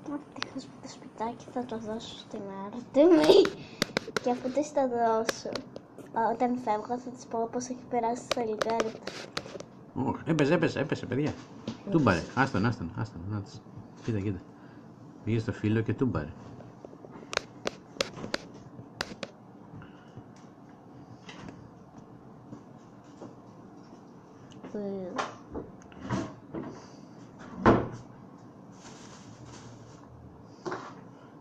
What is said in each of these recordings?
Ευτυχώς με το σπιτάκι θα το δώσω στην Άρτεμη. Και αφού της το δώσω, όταν φεύγω θα της πω πως έχει περάσει στο λιγάρι του. Έπεσε, παιδιά. Τούμπαρε. Άστον. Να της. Κοίτα. Πήγε στο φύλλο και τούμπαρε.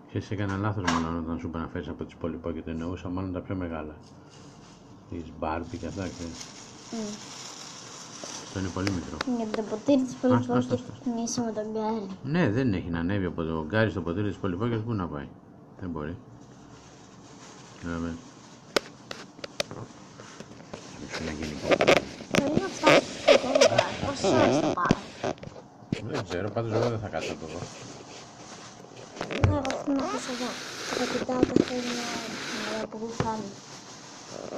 Ξέρεις, έκανα λάθος μόνο όταν σου είπα να φέρεις από τις Πολυπό και το εννοούσα μάλλον τα πιο μεγάλα. Τις Μπάρμπι και αυτά, ξέρεις. Αυτό είναι πολύ μικρό. Για το ποτήρι της Πολυπό και κινήσω με τον Γκάρι. Ναι, δεν έχει να ανέβει από το Γκάρι στο ποτήρι της Πολυπό και πού να πάει. Δεν μπορεί. Θέλω να φτάσω στο Γκάρι. Πόσες ώρες θα πάρει? Δεν ξέρω, πάντως εγώ δεν θα κάτσω από εδώ. Εγώ θέλω να αφήσω εδώ. Θα κοιτάω καθένα ώρα που γουφάνε.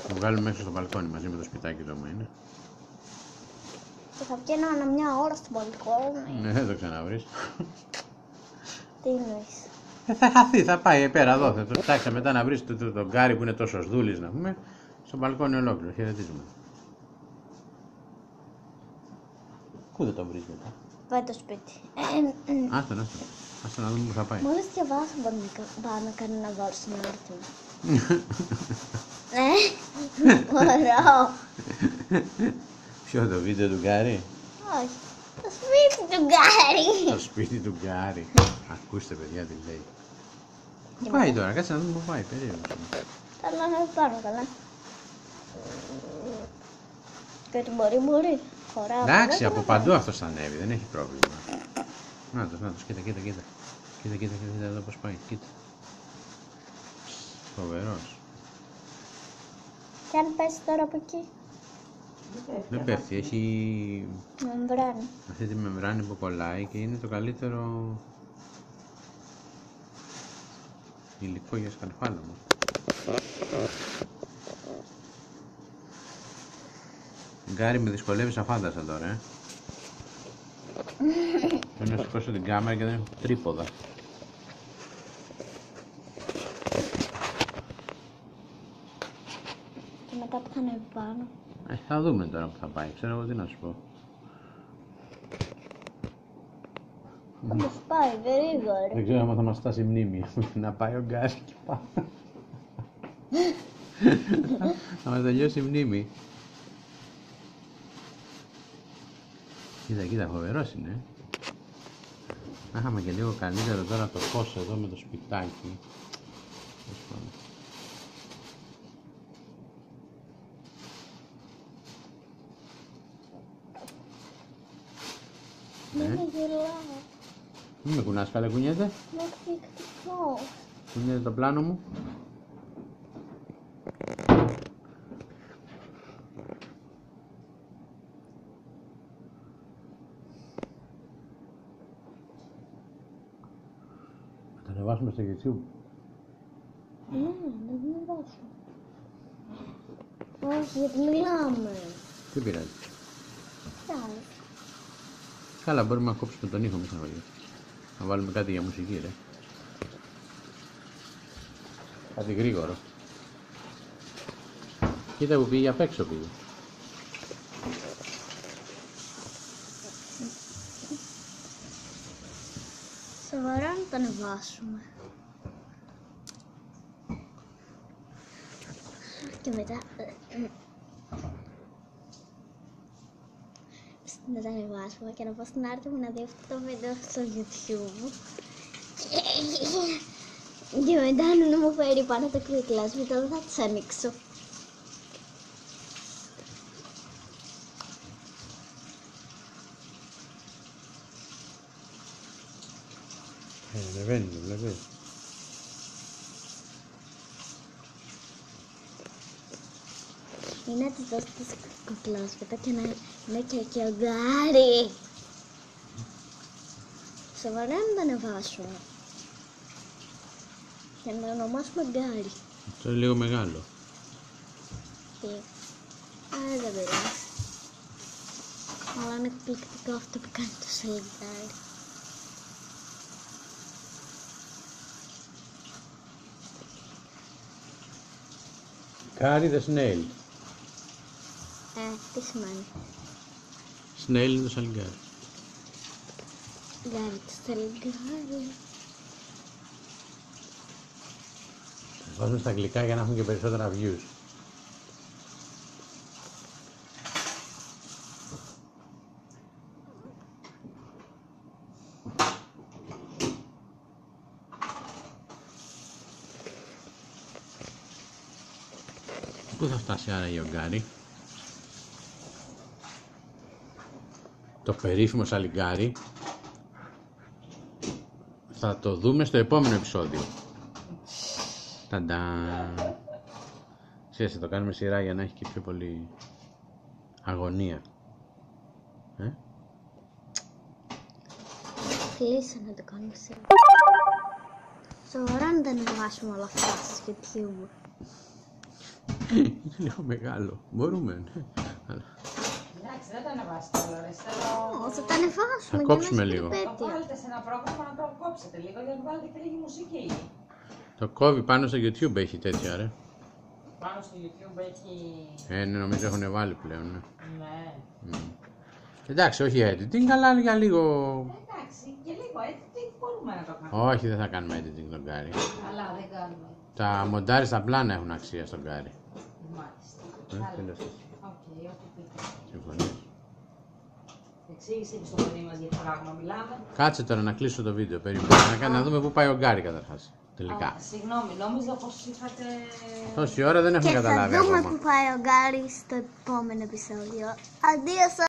Θα βγάλουμε έξω στο μπαλκόνι μαζί με το σπιτάκι του άμα είναι. Και θα βγαίνω ανά μια ώρα στο μπαλκόνι. Ναι, δεν το ξαναβρεις. Τι εννοείς? Θα χαθεί, θα πάει πέρα εδώ. Θα το ψάξει μετά να βρεις τον Γκάρι που είναι τόσο σδούλης να πούμε. Στο μπαλκόνι ολόκληρο. Χαιρετίζουμε. Πού δεν το βρεις μετά? Πάει το σπίτι. Άστον. Άστον να δούμε που θα πάει. Μόλις διαβάσω μπορεί να πάμε κανένα δώρο στην Άρτεμη. Μπορώ. Ποιο το βίντεο του Γκάρι? Όχι. Το σπίτι του Γκάρι. Το σπίτι του Γκάρι. Ακούστε παιδιά τι λέει. Πού πάει τώρα, κάτσε να δούμε που πάει, περίεργο. Καλά να πάρω καλά. Και ότι μπορεί. Χωράω. Εντάξει, από παντού αυτός θα ανέβει, δεν έχει πρόβλημα. Νάτος, κοίτα. Κοίτα εδώ πως πάει, κοίτα. Φοβερός. Και αν πέσει τώρα από εκεί? Δεν πέφτει, έχει Μεμβράνη. αυτή τη μεμβράνη που κολλάει και είναι το καλύτερο υλικό για σκαρφάλωμα. Γκάρι, με δυσκολεύεις αφάνταστα τώρα, Θέλω να σηκώσω την κάμερα και δεν έχω τρίποδα. Και μετά που θα ανέβει πάνω? Θα δούμε τώρα που θα πάει, ξέρω εγώ τι να σου πω. Όπως πάει, γρήγορα. Δεν ξέρω αν θα μας φτάσει η μνήμη να πάει ο Γκάρι και πάνω. Θα μας τελειώσει η μνήμη. Κοίτα, φοβερός είναι. Να είχαμε και λίγο καλύτερο τώρα το φως εδώ με το σπιτάκι. Μην με γελάω. Μην με κουνάς, καλέ, κουνιέται. Είναι εκπληκτικό. Κουνιέται το πλάνο μου. Θα τα ανεβάσουμε στο YouTube. Ναι, να μην δώσω. Όχι, γιατί μιλάμε. Τι πειράζει. Πειράζει. Καλά, μπορούμε να κόψουμε τον ήχο, μη στεναχωριέσαι. Να βάλουμε κάτι για μουσική, ρε. Κάτι γρήγορο. Κοίτα που πήγε απ' έξω πήγε. Σοβαρά να το ανεβάσουμε. Και μετά... να τα ανεβάσουμε και να πω στην Άρτεμη να δει αυτό το βίντεο στο YouTube. Και μετά να μου φέρει πάνω το κλικλάς, μετά δεν θα τις ανοίξω. Ανεβαίνει, το βλέπεις. Ή να της δώσω τις κουκλόσπιτα και να είναι και ο Γκάρι. Σοβαρά να το ανεβάσουμε. Και να το ονομάσουμε Γκάρι. Αυτό είναι λίγο μεγάλο. Τι. Δεν πειράζει. Αλλά είναι εκπληκτικό αυτό που κάνει το σελιδάρι. Gary the Snail. Τι σημαίνει? Snail είναι το σαλιγκάρι. Γκάρι το σαλιγκάρι. Βάζουμε στα αγγλικά για να έχουν και περισσότερα views. Πού θα φτάσει άραγε ο Γκάρι? Το περίφημο σαλιγκάρι θα το δούμε στο επόμενο επεισόδιο. Ταντά. Ξέρεις, θα το κάνουμε σειρά για να έχει και πιο πολύ αγωνία. Κλείσε να το κάνουμε σειρά. Σοβαρά να τα ανεβάσουμε όλα αυτά στο YouTube. Είναι λίγο μεγάλο. Μπορούμε, ναι. Εντάξει, δεν τα ανεβάσετε όλα, ρε. Θα τα ανεβάσουμε. Θα κόψουμε λίγο. Θα βάλετε σε ένα πρόγραμμα να το κόψετε λίγο για να βάλετε και λίγη μουσική. Το κόβει πάνω στο YouTube έχει τέτοια, ρε. Πάνω στο YouTube έχει... Ναι, νομίζω έχουν βάλει πλέον, ναι. Ναι. Εντάξει, όχι editing, αλλά για λίγο... Εντάξει, και λίγο editing μπορούμε να το κάνουμε. Όχι, δεν θα κάνουμε editing τον Γκάρι. Αλλά δεν κάνουμε. Τα μοντάρι στα πλάνα έχουν αξία στον Γκάρι. Μάλιστα. Τέλος. Οκ, ό,τι πείτε. Συμφωνείς? Εξήγησε και στο παιδί μας για τι πράγμα μιλάμε. Κάτσε τώρα να κλείσω το βίντεο, περίμενα. Να δούμε πού πάει ο Γκάρι καταρχάς. Τελικά. Συγγνώμη, νόμιζα πως είχατε... Τόση ώρα δεν έχουμε Και θα καταλάβει δούμε ακόμα. που πάει ο Γκάρι στο επόμενο επεισόδιο. Αντίο.